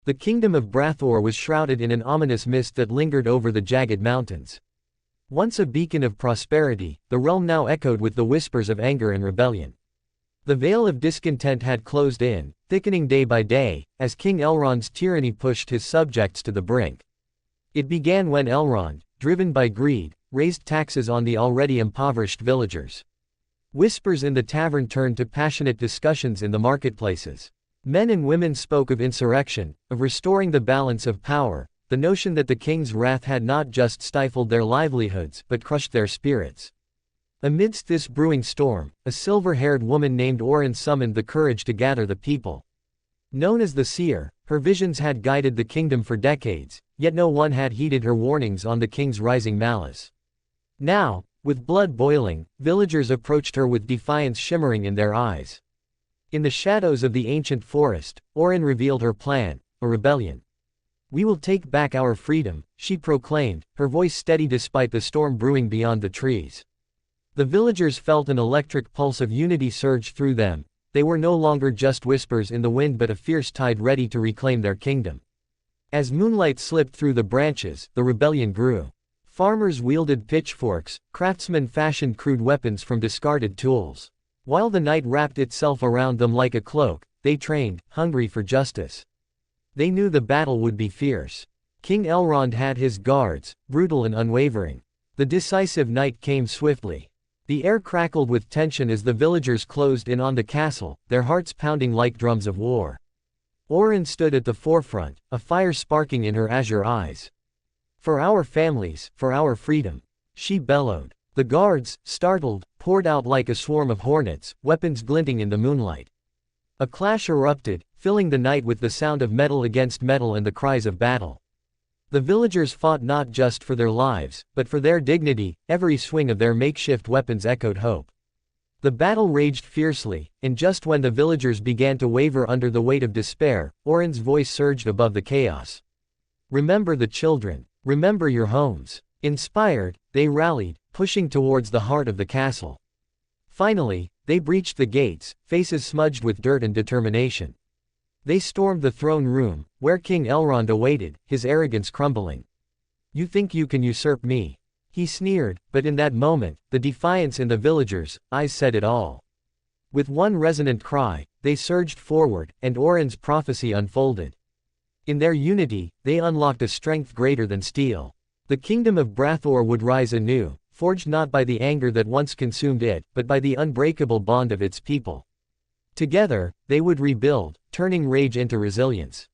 The kingdom of Brathor was shrouded in an ominous mist that lingered over the jagged mountains. Once a beacon of prosperity, the realm now echoed with the whispers of anger and rebellion. The veil of discontent had closed in, thickening day by day, as King Elrond's tyranny pushed his subjects to the brink. It began when Elrond, driven by greed, raised taxes on the already impoverished villagers. Whispers in the tavern turned to passionate discussions in the marketplaces. Men and women spoke of insurrection, of restoring the balance of power, the notion that the king's wrath had not just stifled their livelihoods but crushed their spirits. Amidst this brewing storm, a silver-haired woman named Orin summoned the courage to gather the people. Known as the Seer, her visions had guided the kingdom for decades, yet no one had heeded her warnings on the king's rising malice. Now, with blood boiling, villagers approached her with defiance shimmering in their eyes. In the shadows of the ancient forest, Orin revealed her plan, a rebellion. "We will take back our freedom," she proclaimed, her voice steady despite the storm brewing beyond the trees. The villagers felt an electric pulse of unity surge through them. They were no longer just whispers in the wind but a fierce tide ready to reclaim their kingdom. As moonlight slipped through the branches, the rebellion grew. Farmers wielded pitchforks, craftsmen fashioned crude weapons from discarded tools. While the night wrapped itself around them like a cloak, they trained, hungry for justice. They knew the battle would be fierce. King Elrond had his guards, brutal and unwavering. The decisive night came swiftly. The air crackled with tension as the villagers closed in on the castle, their hearts pounding like drums of war. Orin stood at the forefront, a fire sparking in her azure eyes. "For our families, for our freedom," she bellowed. The guards, startled, poured out like a swarm of hornets, weapons glinting in the moonlight. A clash erupted, filling the night with the sound of metal against metal and the cries of battle. The villagers fought not just for their lives, but for their dignity. Every swing of their makeshift weapons echoed hope. The battle raged fiercely, and just when the villagers began to waver under the weight of despair, Orin's voice surged above the chaos. "Remember the children. Remember your homes." Inspired, they rallied, pushing towards the heart of the castle. Finally, they breached the gates, faces smudged with dirt and determination. They stormed the throne room, where King Elrond awaited, his arrogance crumbling. "You think you can usurp me?" he sneered, but in that moment, the defiance in the villagers' eyes said it all. With one resonant cry, they surged forward, and Orin's prophecy unfolded. In their unity, they unlocked a strength greater than steel. The kingdom of Brathor would rise anew, forged not by the anger that once consumed it, but by the unbreakable bond of its people. Together, they would rebuild, turning rage into resilience.